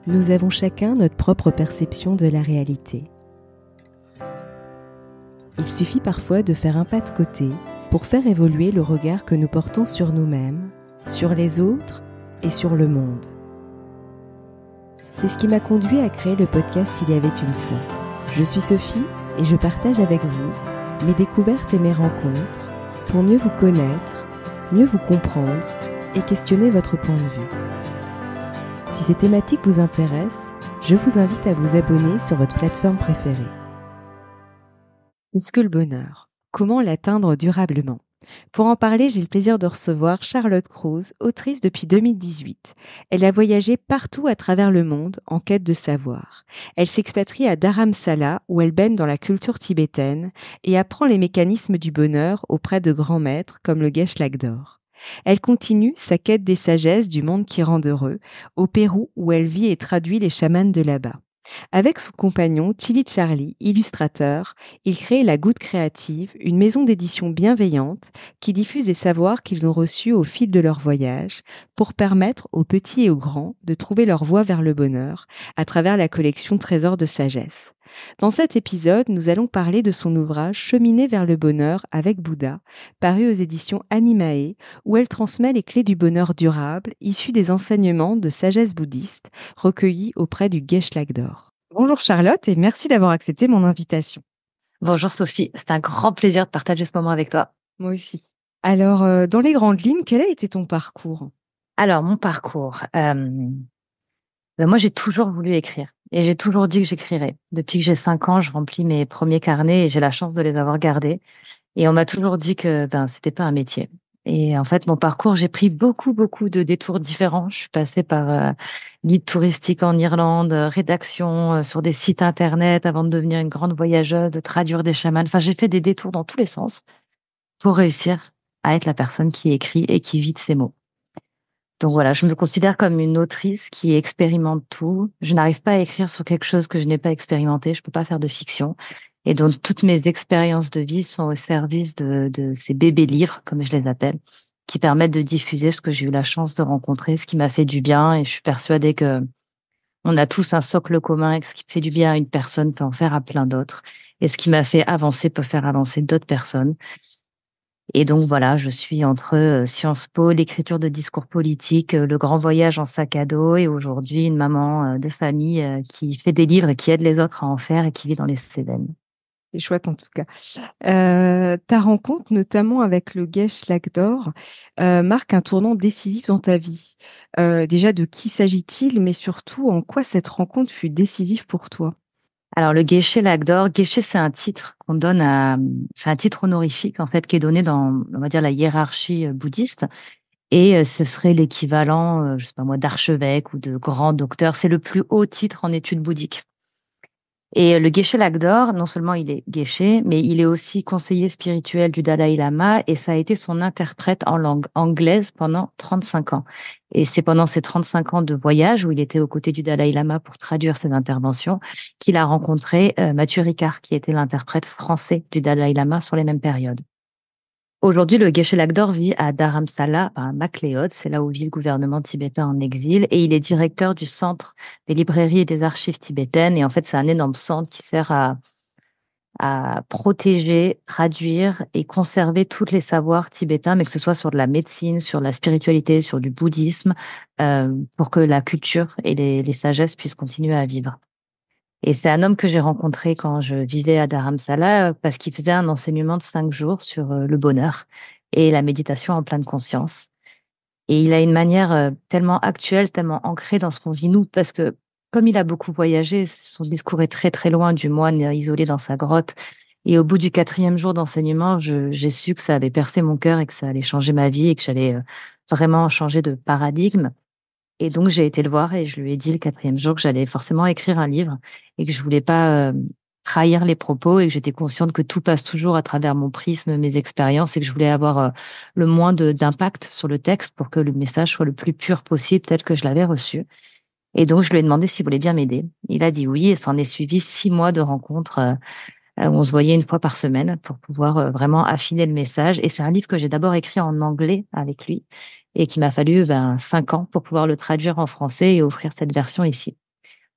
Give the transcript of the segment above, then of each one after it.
Nous avons chacun notre propre perception de la réalité. Il suffit parfois de faire un pas de côté pour faire évoluer le regard que nous portons sur nous-mêmes, sur les autres et sur le monde. C'est ce qui m'a conduit à créer le podcast Il y avait une fois. Je suis Sophie et je partage avec vous mes découvertes et mes rencontres pour mieux vous connaître, mieux vous comprendre et questionner votre point de vue. Si ces thématiques vous intéressent, je vous invite à vous abonner sur votre plateforme préférée. Qu'est-ce que le bonheur ? Comment l'atteindre durablement ? Pour en parler, j'ai le plaisir de recevoir Charlotte Kruse, autrice depuis 2018. Elle a voyagé partout à travers le monde en quête de savoir. Elle s'expatrie à Dharamsala où elle baigne dans la culture tibétaine et apprend les mécanismes du bonheur auprès de grands maîtres comme le Geshe Lagdor. Elle continue sa quête des sagesses du monde qui rend heureux au Pérou où elle vit et traduit les chamans de là-bas. Avec son compagnon Chili Charlie, illustrateur, il crée La Goutte Créative, une maison d'édition bienveillante qui diffuse les savoirs qu'ils ont reçus au fil de leur voyage pour permettre aux petits et aux grands de trouver leur voie vers le bonheur à travers la collection Trésors de sagesse. Dans cet épisode, nous allons parler de son ouvrage Cheminer vers le bonheur avec Bouddha, paru aux éditions Animae, où elle transmet les clés du bonheur durable issues des enseignements de sagesse bouddhiste recueillis auprès du Geshe Lagdor. Bonjour Charlotte et merci d'avoir accepté mon invitation. Bonjour Sophie, c'est un grand plaisir de partager ce moment avec toi. Moi aussi. Alors, dans les grandes lignes, quel a été ton parcours ? Alors, mon parcours. Moi, j'ai toujours voulu écrire et j'ai toujours dit que j'écrirais. Depuis que j'ai 5 ans, je remplis mes premiers carnets et j'ai la chance de les avoir gardés. Et on m'a toujours dit que c'était pas un métier. Et en fait, mon parcours, j'ai pris beaucoup de détours différents. Je suis passée par guide touristique en Irlande, rédaction sur des sites internet avant de devenir une grande voyageuse, de traduire des chamans. Enfin, j'ai fait des détours dans tous les sens pour réussir à être la personne qui écrit et qui vit de ses mots. Donc voilà, je me considère comme une autrice qui expérimente tout. Je n'arrive pas à écrire sur quelque chose que je n'ai pas expérimenté. Je peux pas faire de fiction. Et donc, toutes mes expériences de vie sont au service de ces bébés livres, comme je les appelle, qui permettent de diffuser ce que j'ai eu la chance de rencontrer, ce qui m'a fait du bien. Et je suis persuadée que on a tous un socle commun et que ce qui fait du bien à une personne peut en faire à plein d'autres. Et ce qui m'a fait avancer peut faire avancer d'autres personnes. Et donc voilà, je suis entre Sciences Po, l'écriture de discours politiques, le grand voyage en sac à dos et aujourd'hui une maman de famille qui fait des livres et qui aide les autres à en faire et qui vit dans les Cévennes. C'est chouette en tout cas. Ta rencontre, notamment avec le Geshe Lagdor, marque un tournant décisif dans ta vie. Déjà, de qui s'agit-il, mais surtout en quoi cette rencontre fut décisive pour toi ? Alors le Geshe Lagdor, Geshe c'est un titre qu'on donne c'est un titre honorifique en fait qui est donné dans, on va dire, la hiérarchie bouddhiste et ce serait l'équivalent, je sais pas moi, d'archevêque ou de grand docteur. C'est le plus haut titre en études bouddhiques. Et le Geshe Lagdor, non seulement il est geshe, mais il est aussi conseiller spirituel du Dalai Lama et ça a été son interprète en langue anglaise pendant 35 ans. Et c'est pendant ces 35 ans de voyage où il était aux côtés du Dalai Lama pour traduire ses interventions qu'il a rencontré Mathieu Ricard, qui était l'interprète français du Dalai Lama sur les mêmes périodes. Aujourd'hui, le Geshe Lagdor vit à Dharamsala, à MacLeod, c'est là où vit le gouvernement tibétain en exil, et il est directeur du Centre des librairies et des archives tibétaines. Et en fait, c'est un énorme centre qui sert à protéger, traduire et conserver tous les savoirs tibétains, mais que ce soit sur de la médecine, sur la spiritualité, sur du bouddhisme, pour que la culture et les sagesses puissent continuer à vivre. Et c'est un homme que j'ai rencontré quand je vivais à Dharamsala parce qu'il faisait un enseignement de 5 jours sur le bonheur et la méditation en pleine conscience. Et il a une manière tellement actuelle, tellement ancrée dans ce qu'on vit nous, parce que comme il a beaucoup voyagé, son discours est très très loin du moine isolé dans sa grotte. Et au bout du 4e jour d'enseignement, j'ai su que ça avait percé mon cœur et que ça allait changer ma vie et que j'allais vraiment changer de paradigme. Et donc, j'ai été le voir et je lui ai dit le 4e jour que j'allais forcément écrire un livre et que je voulais pas trahir les propos et que j'étais consciente que tout passe toujours à travers mon prisme, mes expériences et que je voulais avoir le moins d'impact sur le texte pour que le message soit le plus pur possible tel que je l'avais reçu. Et donc, je lui ai demandé s'il voulait bien m'aider. Il a dit oui et s'en est suivi 6 mois de rencontres où on se voyait une fois par semaine pour pouvoir vraiment affiner le message. Et c'est un livre que j'ai d'abord écrit en anglais avec lui et qu'il m'a fallu 5 ans pour pouvoir le traduire en français et offrir cette version ici.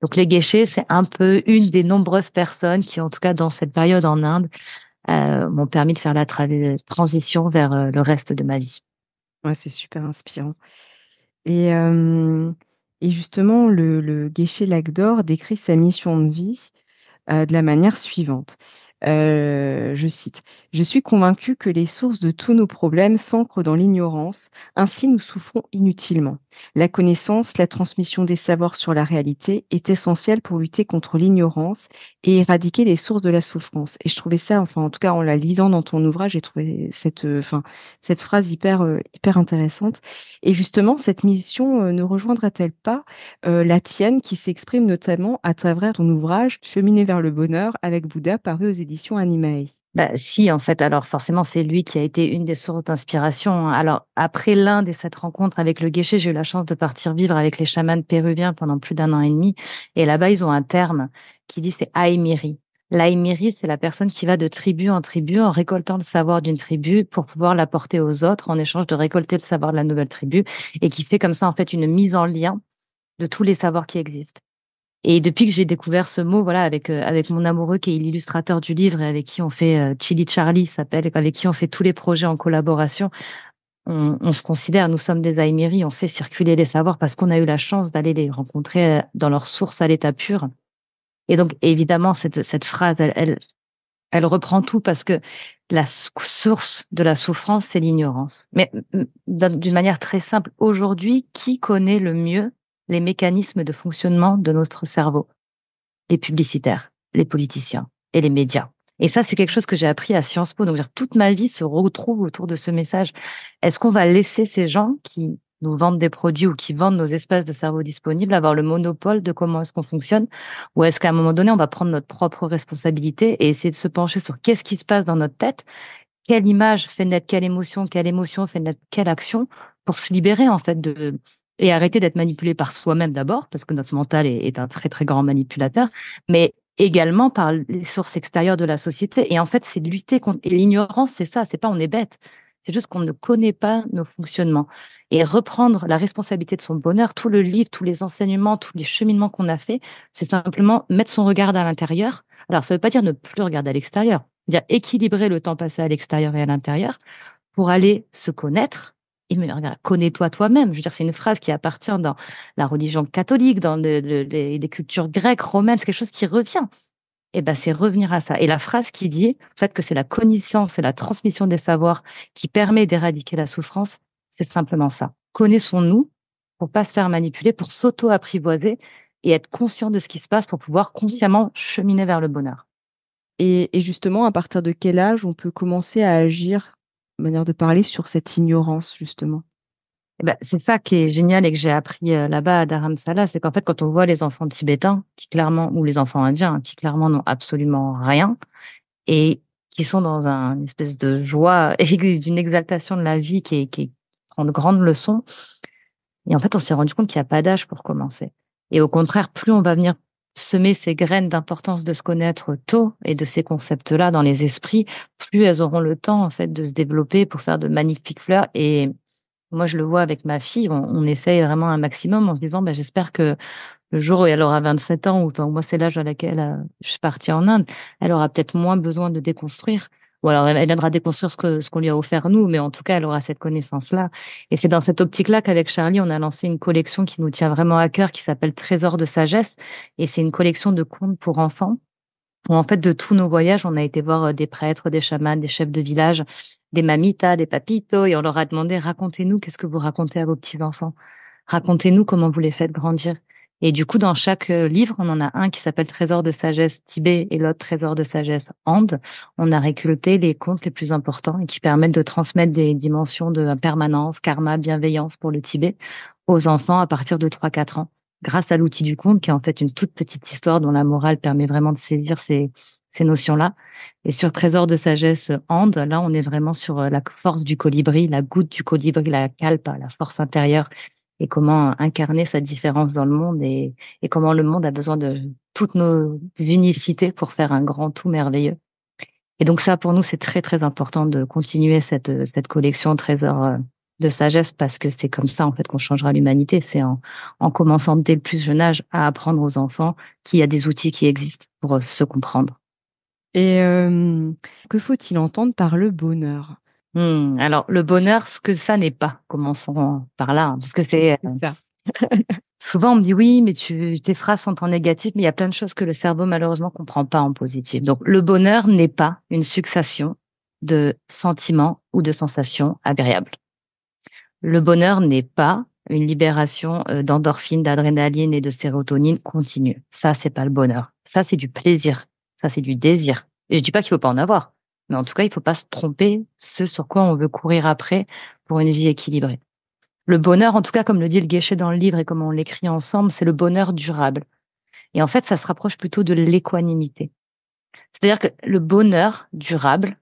Donc les geishés, c'est un peu une des nombreuses personnes qui, en tout cas dans cette période en Inde, m'ont permis de faire la transition vers le reste de ma vie. Ouais, c'est super inspirant. Et, hem et justement, le geisha Lakdor décrit sa mission de vie de la manière suivante. Je cite: «Je suis convaincu que les sources de tous nos problèmes s'ancrent dans l'ignorance, ainsi nous souffrons inutilement. La connaissance, la transmission des savoirs sur la réalité est essentielle pour lutter contre l'ignorance et éradiquer les sources de la souffrance». Et je trouvais ça, enfin, en tout cas, en la lisant dans ton ouvrage, j'ai trouvé cette phrase hyper intéressante. Et justement, cette mission, ne rejoindra-t-elle pas la tienne qui s'exprime notamment à travers ton ouvrage «Cheminer vers le bonheur avec Bouddha» paru aux éditions Animae. Bah, si, en fait, alors forcément, c'est lui qui a été une des sources d'inspiration, hein. Alors, après l'Inde et cette rencontre avec le geisha, j'ai eu la chance de partir vivre avec les chamans péruviens pendant plus d'un an et demi. Et là-bas, ils ont un terme qui dit c'est Aimiri. L'Aimiri, c'est la personne qui va de tribu en tribu en récoltant le savoir d'une tribu pour pouvoir l'apporter aux autres en échange de récolter le savoir de la nouvelle tribu et qui fait comme ça, en fait, une mise en lien de tous les savoirs qui existent. Et depuis que j'ai découvert ce mot, voilà, avec mon amoureux qui est l'illustrateur du livre et avec qui on fait, Chili Charlie s'appelle, avec qui on fait tous les projets en collaboration, on se considère, nous sommes des Aïméris, on fait circuler les savoirs parce qu'on a eu la chance d'aller les rencontrer, dans leur source à l'état pur. Et donc, évidemment, cette phrase, elle reprend tout parce que la source de la souffrance, c'est l'ignorance. Mais d'une manière très simple, aujourd'hui, qui connaît le mieux les mécanismes de fonctionnement de notre cerveau? Les publicitaires, les politiciens et les médias. Et ça, c'est quelque chose que j'ai appris à Sciences Po. Donc, toute ma vie se retrouve autour de ce message. Est-ce qu'on va laisser ces gens qui nous vendent des produits ou qui vendent nos espaces de cerveau disponibles avoir le monopole de comment est-ce qu'on fonctionne? Ou est-ce qu'à un moment donné, on va prendre notre propre responsabilité et essayer de se pencher sur qu'est-ce qui se passe dans notre tête? Quelle image fait naître quelle émotion fait naître quelle action pour se libérer, en fait, et arrêter d'être manipulé par soi-même d'abord, parce que notre mental est un très, très grand manipulateur, mais également par les sources extérieures de la société. Et en fait, c'est de lutter contre, et l'ignorance, c'est ça, c'est pas on est bête. C'est juste qu'on ne connaît pas nos fonctionnements. Et reprendre la responsabilité de son bonheur, tout le livre, tous les enseignements, tous les cheminements qu'on a fait, c'est simplement mettre son regard à l'intérieur. Alors, ça veut pas dire ne plus regarder à l'extérieur, dire équilibrer le temps passé à l'extérieur et à l'intérieur pour aller se connaître. Et me regarde, connais-toi toi-même. Je veux dire, c'est une phrase qui appartient dans la religion catholique, dans les cultures grecques, romaines, c'est quelque chose qui revient. Et ben, c'est revenir à ça. Et la phrase qui dit, en fait, que c'est la connaissance et la transmission des savoirs qui permet d'éradiquer la souffrance, c'est simplement ça. Connaissons-nous pour pas se faire manipuler, pour s'auto-apprivoiser et être conscient de ce qui se passe pour pouvoir consciemment cheminer vers le bonheur. Et justement, à partir de quel âge on peut commencer à agir, manière de parler, sur cette ignorance justement? Eh ben, c'est ça qui est génial et que j'ai appris, là-bas à Dharamsala, c'est qu'en fait, quand on voit les enfants tibétains qui clairement ou les enfants indiens, hein, qui clairement n'ont absolument rien et qui sont dans une espèce de joie et d'une exaltation de la vie qui prend de grandes leçons. Et en fait, on s'est rendu compte qu'il y a pas d'âge pour commencer. Et au contraire, plus on va venir semer ces graines d'importance de se connaître tôt et de ces concepts-là dans les esprits, plus elles auront le temps, en fait, de se développer pour faire de magnifiques fleurs. Et moi, je le vois avec ma fille, on essaye vraiment un maximum en se disant, bah, j'espère que le jour où elle aura 27 ans, ou enfin, moi, c'est l'âge à laquelle je suis partie en Inde, elle aura peut-être moins besoin de déconstruire. Ou alors, elle viendra déconstruire ce qu'on lui a offert nous, mais en tout cas, elle aura cette connaissance-là. Et c'est dans cette optique-là qu'avec Charlie, on a lancé une collection qui nous tient vraiment à cœur, qui s'appelle Trésor de sagesse. Et c'est une collection de contes pour enfants où en fait, de tous nos voyages, on a été voir des prêtres, des chamans, des chefs de village, des mamitas, des papitos, et on leur a demandé, racontez-nous, qu'est-ce que vous racontez à vos petits-enfants? Racontez-nous comment vous les faites grandir. Et du coup, dans chaque livre, on en a un qui s'appelle Trésor de sagesse Tibet et l'autre Trésor de sagesse Ande. On a récolté les contes les plus importants et qui permettent de transmettre des dimensions de permanence, karma, bienveillance pour le Tibet aux enfants à partir de 3-4 ans grâce à l'outil du conte, qui est en fait une toute petite histoire dont la morale permet vraiment de saisir ces notions-là. Et sur Trésor de sagesse Ande, là, on est vraiment sur la force du colibri, la goutte du colibri, la kalpa, la force intérieure, et comment incarner sa différence dans le monde et comment le monde a besoin de toutes nos unicités pour faire un grand tout merveilleux. Et donc ça, pour nous, c'est très, très important de continuer cette collection Trésor de sagesse, parce que c'est comme ça en fait qu'on changera l'humanité. C'est en commençant dès le plus jeune âge à apprendre aux enfants qu'il y a des outils qui existent pour se comprendre. Et que faut-il entendre par le bonheur? Alors, le bonheur, ce que ça n'est pas, commençons par là, hein, parce que c'est C'est ça. souvent on me dit oui, mais tes phrases sont en négatif, mais il y a plein de choses que le cerveau malheureusement comprend pas en positif. Donc, le bonheur n'est pas une succession de sentiments ou de sensations agréables. Le bonheur n'est pas une libération d'endorphines, d'adrénaline et de sérotonine continue. Ça, c'est pas le bonheur. Ça, c'est du plaisir. Ça, c'est du désir. Et je dis pas qu'il faut pas en avoir, mais en tout cas, il faut pas se tromper ce sur quoi on veut courir après pour une vie équilibrée. Le bonheur, en tout cas, comme le dit le Guéchet dans le livre et comme on l'écrit ensemble, c'est le bonheur durable. Et en fait, ça se rapproche plutôt de l'équanimité. C'est-à-dire que le bonheur durable,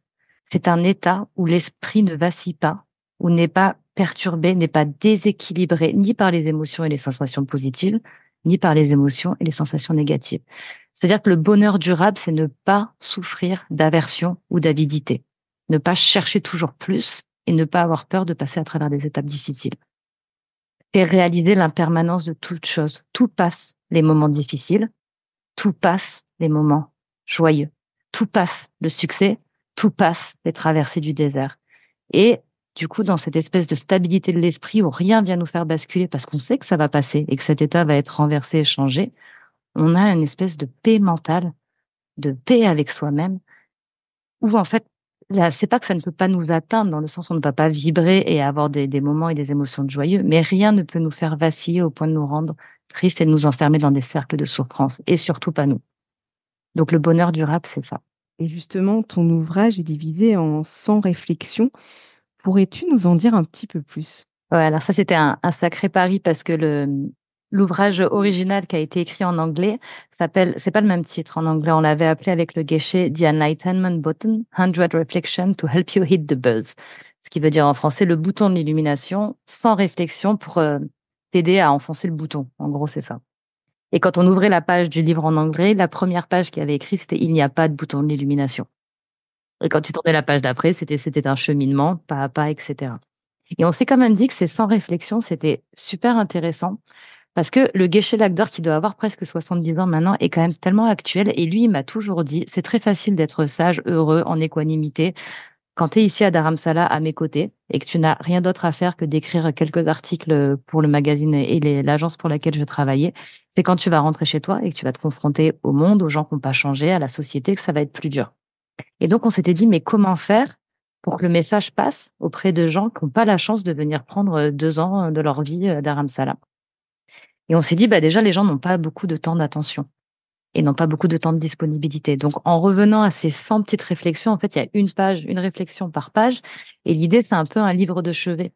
c'est un état où l'esprit ne vacille pas, où n'est pas perturbé, n'est pas déséquilibré ni par les émotions et les sensations positives, ni par les émotions et les sensations négatives. C'est-à-dire que le bonheur durable, c'est ne pas souffrir d'aversion ou d'avidité, ne pas chercher toujours plus et ne pas avoir peur de passer à travers des étapes difficiles. C'est réaliser l'impermanence de toute chose. Tout passe les moments difficiles, tout passe les moments joyeux, tout passe le succès, tout passe les traversées du désert. Et du coup, dans cette espèce de stabilité de l'esprit où rien vient nous faire basculer parce qu'on sait que ça va passer et que cet état va être renversé et changé, on a une espèce de paix mentale, de paix avec soi-même, où en fait, là, c'est pas que ça ne peut pas nous atteindre dans le sens où on ne va pas vibrer et avoir des moments et des émotions de joyeux, mais rien ne peut nous faire vaciller au point de nous rendre tristes et de nous enfermer dans des cercles de souffrance, et surtout pas nous. Donc le bonheur durable, c'est ça. Et justement, ton ouvrage est divisé en 100 réflexions. Pourrais-tu nous en dire un petit peu plus? Ouais, alors ça, c'était un sacré pari parce que l'ouvrage original qui a été écrit en anglais c'est pas le même titre en anglais. On l'avait appelé avec le Guéchet The Enlightenment Button, 100 Reflections to Help You Hit the Buzz. Ce qui veut dire en français le bouton de l'illumination, sans réflexion pour t'aider à enfoncer le bouton. En gros, c'est ça. Et quand on ouvrait la page du livre en anglais, la première page qui avait écrit, c'était il n'y a pas de bouton de l'illumination. Et quand tu tournais la page d'après, c'était un cheminement, pas à pas, etc. Et on s'est quand même dit que ces 100 réflexions, c'était super intéressant parce que le Geshe-la qui doit avoir presque 70 ans maintenant, est quand même tellement actuel. Et lui, il m'a toujours dit, c'est très facile d'être sage, heureux, en équanimité quand tu es ici à Dharamsala à mes côtés et que tu n'as rien d'autre à faire que d'écrire quelques articles pour le magazine et l'agence pour laquelle je travaillais. C'est quand tu vas rentrer chez toi et que tu vas te confronter au monde, aux gens qui n'ont pas changé, à la société, que ça va être plus dur. Et donc, on s'était dit, mais comment faire pour que le message passe auprès de gens qui n'ont pas la chance de venir prendre 2 ans de leur vie d'Aramsala. Et on s'est dit, bah, déjà, les gens n'ont pas beaucoup de temps d'attention et n'ont pas beaucoup de temps de disponibilité. Donc, en revenant à ces 100 petites réflexions, en fait, il y a une page, une réflexion par page. Et l'idée, c'est un peu un livre de chevet.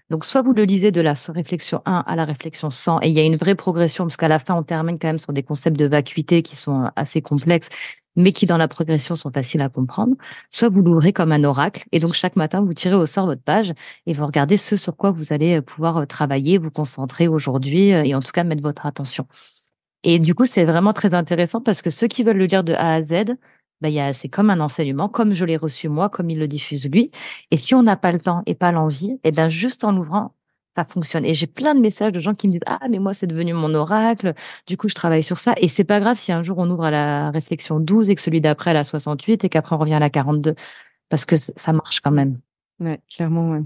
Donc, soit vous le lisez de la réflexion 1 à la réflexion 100, et il y a une vraie progression, parce qu'à la fin, on termine quand même sur des concepts de vacuité qui sont assez complexes, mais qui, dans la progression, sont faciles à comprendre. Soit vous l'ouvrez comme un oracle, et donc chaque matin, vous tirez au sort votre page, et vous regardez ce sur quoi vous allez pouvoir travailler, vous concentrer aujourd'hui, et en tout cas mettre votre attention. Et du coup, c'est vraiment très intéressant parce que ceux qui veulent le lire de A à Z, bah, c'est comme un enseignement, comme je l'ai reçu moi, comme il le diffuse lui. Et si on n'a pas le temps et pas l'envie, eh ben, juste en l'ouvrant, ça fonctionne. Et j'ai plein de messages de gens qui me disent, ah, mais moi, c'est devenu mon oracle. Du coup, je travaille sur ça. Et c'est pas grave si un jour on ouvre à la réflexion 12 et que celui d'après à la 68 et qu'après on revient à la 42 parce que ça marche quand même. Ouais, clairement, ouais.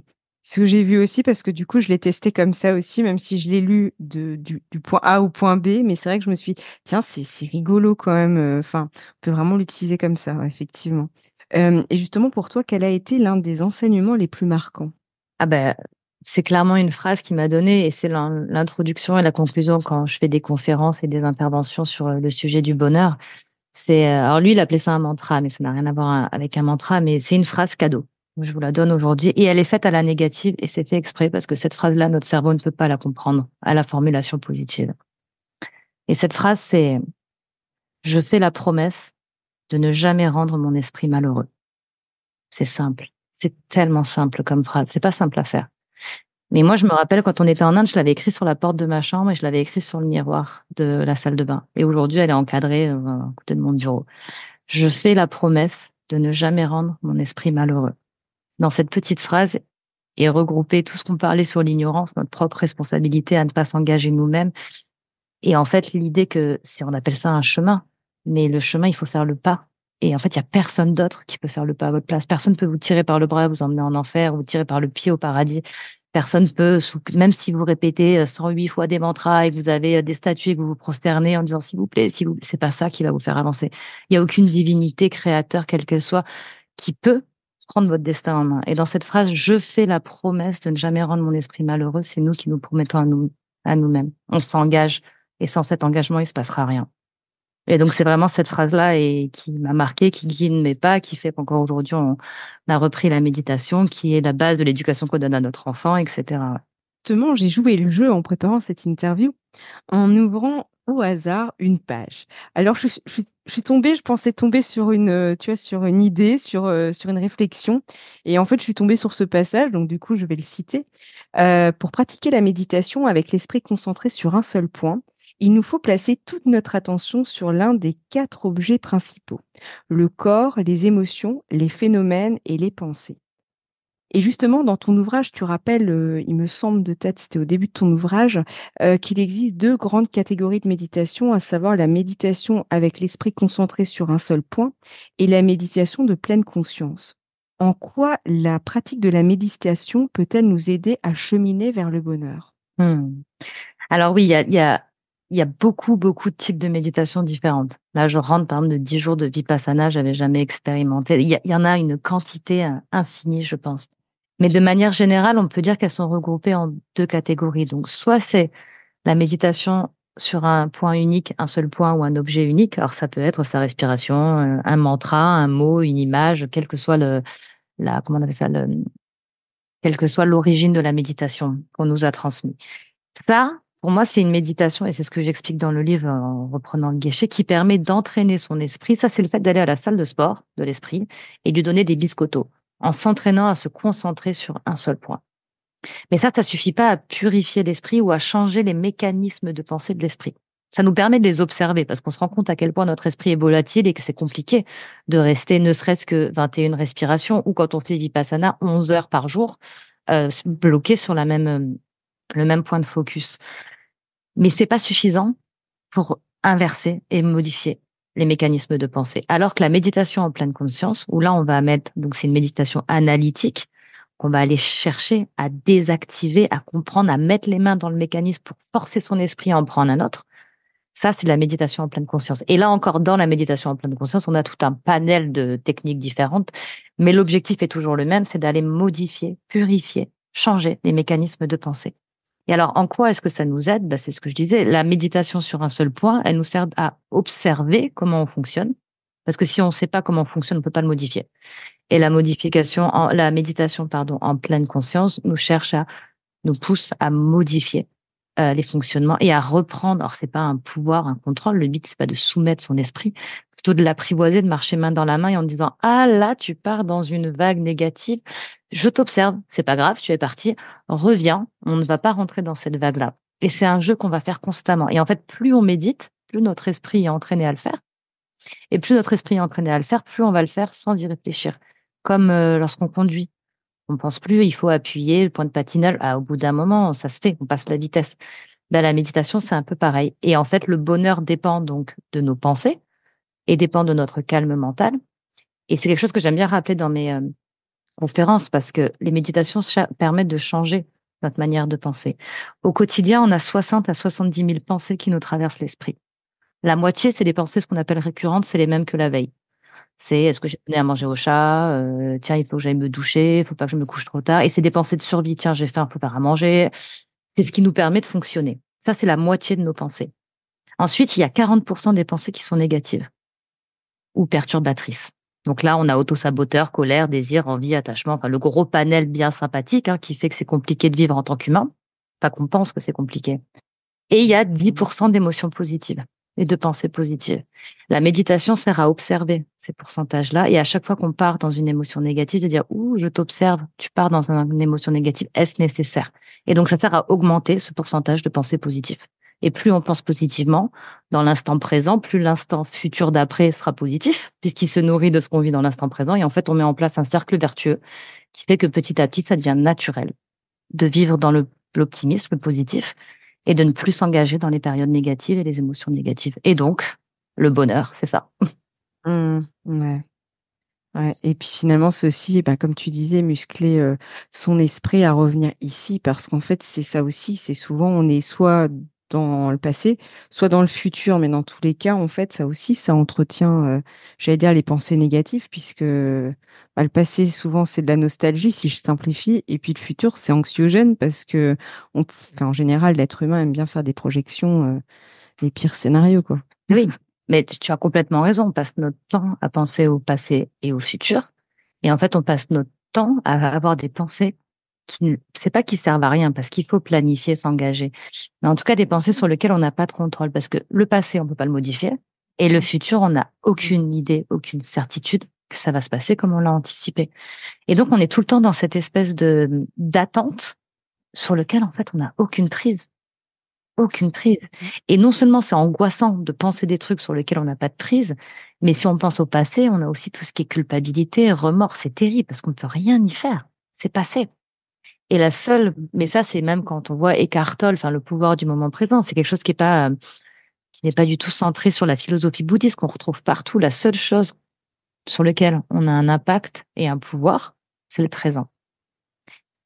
Ce que j'ai vu aussi, parce que du coup, je l'ai testé comme ça aussi, même si je l'ai lu du point A au point B, mais c'est vrai que je me suis dit, tiens, c'est rigolo quand même. Enfin, on peut vraiment l'utiliser comme ça, ouais, effectivement. Et justement, pour toi, quel a été l'un des enseignements les plus marquants? Ah ben, c'est clairement une phrase qui m'a donné et c'est l'introduction et la conclusion quand je fais des conférences et des interventions sur le sujet du bonheur. Alors lui, il appelait ça un mantra, mais ça n'a rien à voir avec un mantra, mais c'est une phrase cadeau. Je vous la donne aujourd'hui et elle est faite à la négative et c'est fait exprès parce que cette phrase-là, notre cerveau ne peut pas la comprendre à la formulation positive. Et cette phrase, c'est: je fais la promesse de ne jamais rendre mon esprit malheureux. C'est simple. C'est tellement simple comme phrase. C'est pas simple à faire. Mais moi, je me rappelle quand on était en Inde, je l'avais écrit sur la porte de ma chambre et je l'avais écrit sur le miroir de la salle de bain. Et aujourd'hui, elle est encadrée à côté de mon bureau. Je fais la promesse de ne jamais rendre mon esprit malheureux. Dans cette petite phrase, et regrouper tout ce qu'on parlait sur l'ignorance, notre propre responsabilité à ne pas s'engager nous-mêmes. Et en fait, l'idée que, si on appelle ça un chemin, mais le chemin, il faut faire le pas. Et en fait, il y a personne d'autre qui peut faire le pas à votre place. Personne peut vous tirer par le bras, vous emmener en enfer, vous tirer par le pied au paradis. Personne peut, même si vous répétez 108 fois des mantras et que vous avez des statues et que vous vous prosternez en disant s'il vous plaît, c'est pas ça qui va vous faire avancer. Il y a aucune divinité, créateur, quelle qu'elle soit, qui peut prendre votre destin en main. Et dans cette phrase, je fais la promesse de ne jamais rendre mon esprit malheureux, c'est nous qui nous promettons à nous-mêmes. On s'engage et sans cet engagement, il se passera rien. Et donc, c'est vraiment cette phrase-là et qui m'a marqué, qui guide mes pas, qui fait qu'encore aujourd'hui, on a repris la méditation, qui est la base de l'éducation qu'on donne à notre enfant, etc. Justement, j'ai joué le jeu en préparant cette interview, en ouvrant au hasard une page. Alors je suis tombée, je pensais tomber sur une, tu vois, sur une idée, sur une réflexion et en fait, je suis tombée sur ce passage, donc du coup, je vais le citer. Pour pratiquer la méditation avec l'esprit concentré sur un seul point, il nous faut placer toute notre attention sur l'un des 4 objets principaux: le corps, les émotions, les phénomènes et les pensées. Et justement, dans ton ouvrage, tu rappelles, il me semble de tête, c'était au début de ton ouvrage, qu'il existe 2 grandes catégories de méditation, à savoir la méditation avec l'esprit concentré sur un seul point et la méditation de pleine conscience. En quoi la pratique de la méditation peut-elle nous aider à cheminer vers le bonheur? Hmm. Alors oui, il y a beaucoup, beaucoup de types de méditation différentes. Là, je rentre par exemple de 10 jours de Vipassana, j'avais jamais expérimenté. Il y en a une quantité infinie, je pense. Mais de manière générale, on peut dire qu'elles sont regroupées en 2 catégories. Donc, soit c'est la méditation sur un point unique, un seul point ou un objet unique. Alors, ça peut être sa respiration, un mantra, un mot, une image, quel que soit comment on appelle ça, quelle que soit l'origine de la méditation qu'on nous a transmise. Ça, pour moi, c'est une méditation, et c'est ce que j'explique dans le livre en reprenant le guichet, qui permet d'entraîner son esprit. Ça, c'est le fait d'aller à la salle de sport de l'esprit et lui donner des biscottos, en s'entraînant à se concentrer sur un seul point. Mais ça suffit pas à purifier l'esprit ou à changer les mécanismes de pensée de l'esprit. Ça nous permet de les observer parce qu'on se rend compte à quel point notre esprit est volatile et que c'est compliqué de rester ne serait-ce que 21 respirations ou quand on fait Vipassana 11 heures par jour, bloqué sur le même point de focus. Mais c'est pas suffisant pour inverser et modifier les mécanismes de pensée. Alors que la méditation en pleine conscience, où là on va mettre, donc c'est une méditation analytique, qu'on va aller chercher à désactiver, à comprendre, à mettre les mains dans le mécanisme pour forcer son esprit à en prendre un autre. Ça, c'est la méditation en pleine conscience. Et là encore, dans la méditation en pleine conscience, on a tout un panel de techniques différentes, mais l'objectif est toujours le même, c'est d'aller modifier, purifier, changer les mécanismes de pensée. Et alors, en quoi est-ce que ça nous aide? C'est ce que je disais, la méditation sur un seul point, elle nous sert à observer comment on fonctionne, parce que si on ne sait pas comment on fonctionne, on ne peut pas le modifier. Et la méditation, pardon, en pleine conscience nous pousse à modifier les fonctionnements et à reprendre. Alors, c'est pas un pouvoir, un contrôle. Le but, c'est pas de soumettre son esprit, plutôt de l'apprivoiser, de marcher main dans la main et en disant, ah là, tu pars dans une vague négative. Je t'observe. C'est pas grave, tu es parti. Reviens. On ne va pas rentrer dans cette vague-là. Et c'est un jeu qu'on va faire constamment. Et en fait, plus on médite, plus notre esprit est entraîné à le faire. Et plus notre esprit est entraîné à le faire, plus on va le faire sans y réfléchir. Comme lorsqu'on conduit. On pense plus, il faut appuyer le point de patinage. Au bout d'un moment, ça se fait, on passe la vitesse. La méditation, c'est un peu pareil. Et en fait, le bonheur dépend donc de nos pensées et dépend de notre calme mental. Et c'est quelque chose que j'aime bien rappeler dans mes conférences parce que les méditations permettent de changer notre manière de penser. Au quotidien, on a 60 à 70 000 pensées qui nous traversent l'esprit. La moitié, c'est des pensées, ce qu'on appelle récurrentes, c'est les mêmes que la veille. C'est est-ce que j'ai donné à manger au chat? Tiens, il faut que j'aille me doucher, il faut pas que je me couche trop tard. Et c'est des pensées de survie. Tiens, j'ai faim, faut pas à manger. C'est ce qui nous permet de fonctionner. Ça, c'est la moitié de nos pensées. Ensuite, il y a 40% des pensées qui sont négatives ou perturbatrices. Donc là, on a autosaboteur, colère, désir, envie, attachement, enfin le gros panel bien sympathique qui fait que c'est compliqué de vivre en tant qu'humain. Pas qu'on pense que c'est compliqué. Et il y a 10% d'émotions positives et de pensées positives. La méditation sert à observer ces pourcentages-là et à chaque fois qu'on part dans une émotion négative, de dire ouh, je t'observe, tu pars dans une émotion négative, est-ce nécessaire? Et donc ça sert à augmenter ce pourcentage de pensées positives. Et plus on pense positivement dans l'instant présent, plus l'instant futur d'après sera positif, puisqu'il se nourrit de ce qu'on vit dans l'instant présent. Et en fait, on met en place un cercle vertueux qui fait que petit à petit, ça devient naturel de vivre dans l'optimisme, le positif, et de ne plus s'engager dans les périodes négatives et les émotions négatives. Et donc, le bonheur, c'est ça. Ouais. Ouais. Et puis finalement, c'est aussi, bah, comme tu disais, muscler son esprit à revenir ici, parce qu'en fait, c'est ça aussi. C'est souvent, on est soit dans le passé, soit dans le futur, mais dans tous les cas, en fait, ça aussi, ça entretient, j'allais dire, les pensées négatives, puisque bah, le passé, souvent, c'est de la nostalgie, si je simplifie, et puis le futur, c'est anxiogène, parce que, enfin, en général, l'être humain aime bien faire des projections, des pires scénarios, quoi. Oui, mais tu as complètement raison. On passe notre temps à penser au passé et au futur. Et en fait, on passe notre temps à avoir des pensées c'est pas qui servent à rien parce qu'il faut planifier, s'engager. Mais en tout cas, des pensées sur lesquelles on n'a pas de contrôle parce que le passé, on peut pas le modifier. Et le futur, on n'a aucune idée, aucune certitude que ça va se passer comme on l'a anticipé. Et donc, on est tout le temps dans cette espèce d'attente sur lequel, en fait, on n'a aucune prise. Aucune prise. C'est ça. Et non seulement c'est angoissant de penser des trucs sur lesquels on n'a pas de prise, mais si on pense au passé, on a aussi tout ce qui est culpabilité, remords. C'est terrible parce qu'on ne peut rien y faire. C'est passé. Et la seule, mais ça, c'est même quand on voit Eckhart Tolle, enfin, le pouvoir du moment présent, c'est quelque chose qui n'est pas du tout centré sur la philosophie bouddhiste qu'on retrouve partout. La seule chose sur laquelle on a un impact et un pouvoir, c'est le présent.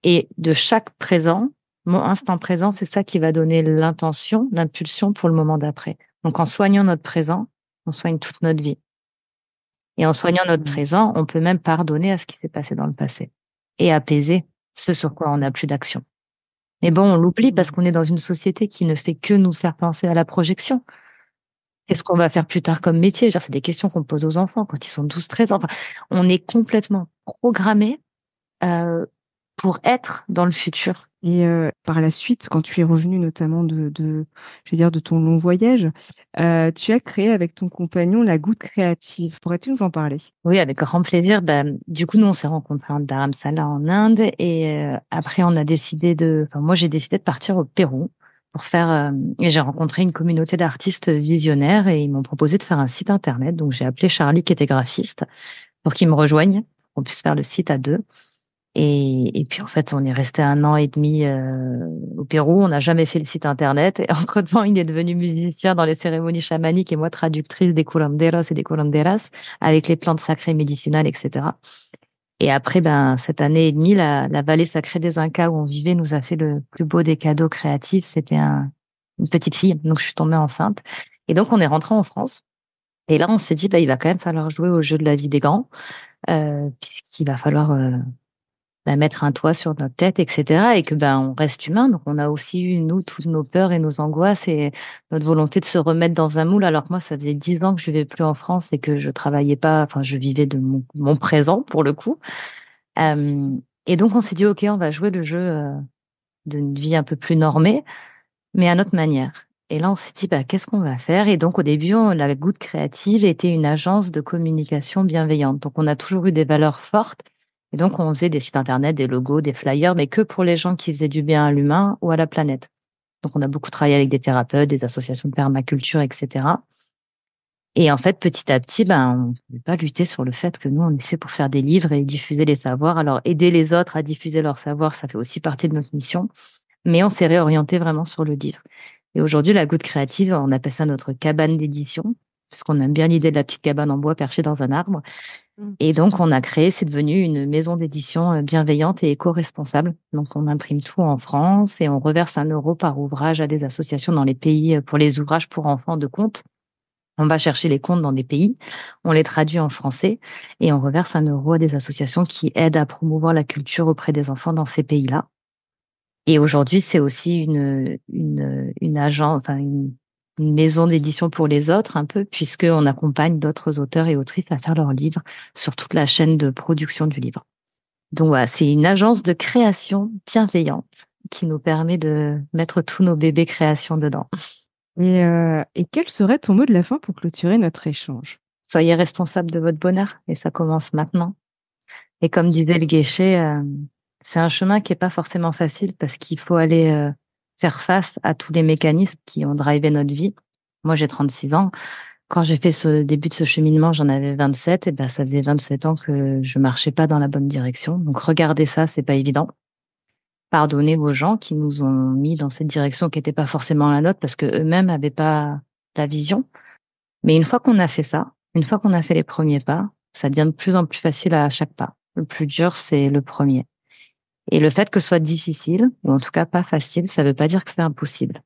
Et de chaque présent, mon instant présent, c'est ça qui va donner l'intention, l'impulsion pour le moment d'après. Donc, en soignant notre présent, on soigne toute notre vie. Et en soignant notre Ouais. présent, on peut même pardonner à ce qui s'est passé dans le passé et apaiser ce sur quoi on n'a plus d'action. Mais bon, on l'oublie parce qu'on est dans une société qui ne fait que nous faire penser à la projection. Qu'est-ce qu'on va faire plus tard comme métier? Genre, c'est des questions qu'on pose aux enfants quand ils sont 12, 13 ans. Enfin, on est complètement programmé euh, pour être dans le futur. Et par la suite, quand tu es revenu notamment je veux dire, de ton long voyage, tu as créé avec ton compagnon la Goutte créative. Pourrais-tu nous en parler? Oui, avec grand plaisir. Du coup, nous, on s'est rencontrés en Dharamsala en Inde et après, moi, j'ai décidé de partir au Pérou pour et j'ai rencontré une communauté d'artistes visionnaires et ils m'ont proposé de faire un site internet. Donc, j'ai appelé Charlie qui était graphiste pour qu'il me rejoigne, qu'on puisse faire le site à deux. Et puis en fait, on est resté 1 an et demi au Pérou. On n'a jamais fait le site internet. Et entre-temps, il est devenu musicien dans les cérémonies chamaniques et moi traductrice des curanderos et des curanderas avec les plantes sacrées médicinales, etc. Et après, cette année et demie, la vallée sacrée des Incas où on vivait nous a fait le plus beau des cadeaux créatifs. C'était une petite fille, donc je suis tombée enceinte. Et donc on est rentré en France. Et là, on s'est dit, il va quand même falloir jouer au jeu de la vie des grands, puisqu'il va falloir mettre un toit sur notre tête, etc. Et que on reste humain, donc on a aussi eu nous toutes nos peurs et nos angoisses et notre volonté de se remettre dans un moule. Alors que moi, ça faisait 10 ans que je vivais plus en France et que je travaillais pas, enfin je vivais de mon présent pour le coup. Euh, et donc on s'est dit ok, on va jouer le jeu d'une vie un peu plus normée, mais à notre manière. Et là, on s'est dit, qu'est-ce qu'on va faire? Et donc, au début, la Goutte Créative était une agence de communication bienveillante. Donc, on a toujours eu des valeurs fortes. Et donc, on faisait des sites internet, des logos, des flyers, mais que pour les gens qui faisaient du bien à l'humain ou à la planète. Donc, on a beaucoup travaillé avec des thérapeutes, des associations de permaculture, etc. Et en fait, petit à petit, on ne pouvait pas lutter sur le fait que nous, on est fait pour faire des livres et diffuser les savoirs. Alors, aider les autres à diffuser leurs savoirs, ça fait aussi partie de notre mission. Mais on s'est réorienté vraiment sur le livre. Et aujourd'hui, la Goutte Créative, on appelle ça notre cabane d'édition, puisqu'on aime bien l'idée de la petite cabane en bois perchée dans un arbre. Mm. Et donc, on a créé, c'est devenu une maison d'édition bienveillante et éco-responsable. Donc, on imprime tout en France et on reverse 1 euro par ouvrage à des associations dans les pays pour les ouvrages pour enfants de contes. On va chercher les contes dans des pays, on les traduit en français et on reverse 1 euro à des associations qui aident à promouvoir la culture auprès des enfants dans ces pays-là. Et aujourd'hui, c'est aussi une agence, enfin une maison d'édition pour les autres, un peu, puisqu'on accompagne d'autres auteurs et autrices à faire leurs livres sur toute la chaîne de production du livre. Donc voilà, c'est une agence de création bienveillante qui nous permet de mettre tous nos bébés créations dedans. Et quel serait ton mot de la fin pour clôturer notre échange? Soyez responsable de votre bonheur et ça commence maintenant. Et comme disait le Guéchet, c'est un chemin qui est pas forcément facile parce qu'il faut aller faire face à tous les mécanismes qui ont drivé notre vie. Moi, j'ai 36 ans. Quand j'ai fait ce début de ce cheminement, j'en avais 27, et ben, ça faisait 27 ans que je marchais pas dans la bonne direction. Donc, regarder ça, c'est pas évident. Pardonner aux gens qui nous ont mis dans cette direction qui n'était pas forcément la nôtre parce que eux-mêmes n'avaient pas la vision. Mais une fois qu'on a fait ça, une fois qu'on a fait les premiers pas, ça devient de plus en plus facile à chaque pas. Le plus dur, c'est le premier. Et le fait que ce soit difficile, ou en tout cas pas facile, ça veut pas dire que c'est impossible.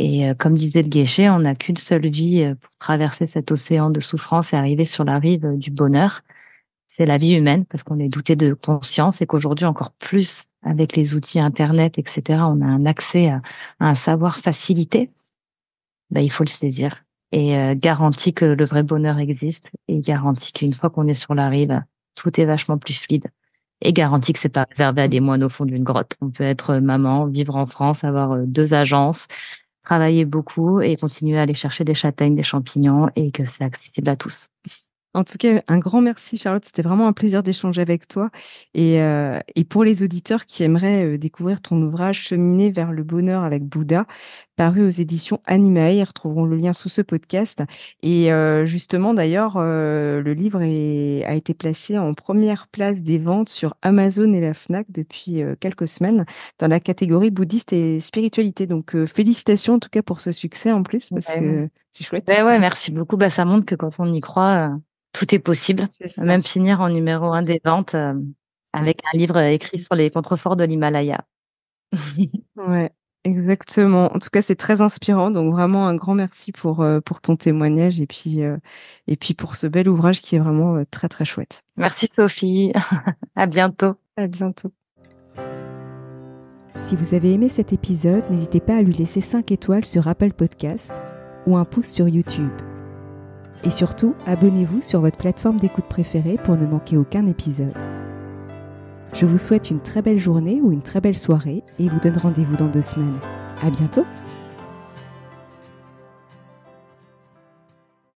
Et comme disait le Guéché, on n'a qu'une seule vie pour traverser cet océan de souffrance et arriver sur la rive du bonheur. C'est la vie humaine, parce qu'on est douté de conscience et qu'aujourd'hui, encore plus avec les outils Internet, etc., on a un accès à un savoir facilité. Ben, il faut le saisir. Et garantit que le vrai bonheur existe et garantit qu'une fois qu'on est sur la rive, tout est vachement plus fluide. Et garantit que c'est pas réservé à des moines au fond d'une grotte. On peut être maman, vivre en France, avoir 2 agences, travailler beaucoup et continuer à aller chercher des châtaignes, des champignons et que c'est accessible à tous. En tout cas, un grand merci Charlotte, c'était vraiment un plaisir d'échanger avec toi et pour les auditeurs qui aimeraient, découvrir ton ouvrage «Cheminer vers le bonheur avec Bouddha», paru aux éditions Animae, ils retrouveront le lien sous ce podcast et justement d'ailleurs, le livre a été placé en première place des ventes sur Amazon et la Fnac depuis, quelques semaines dans la catégorie bouddhiste et spiritualité donc félicitations en tout cas pour ce succès en plus parce Ouais, que c'est chouette. ouais, merci beaucoup. Bah, ça montre que quand on y croit, tout est possible. C'est ça. Même finir en numéro 1 des ventes, avec un livre écrit sur les contreforts de l'Himalaya. Ouais, exactement. En tout cas, c'est très inspirant, donc vraiment un grand merci pour ton témoignage et puis pour ce bel ouvrage qui est vraiment, très, très chouette. Merci Sophie. À bientôt. À bientôt. Si vous avez aimé cet épisode, n'hésitez pas à lui laisser 5 étoiles sur Apple Podcast ou un pouce sur YouTube. Et surtout, abonnez-vous sur votre plateforme d'écoute préférée pour ne manquer aucun épisode. Je vous souhaite une très belle journée ou une très belle soirée et vous donne rendez-vous dans 2 semaines. À bientôt!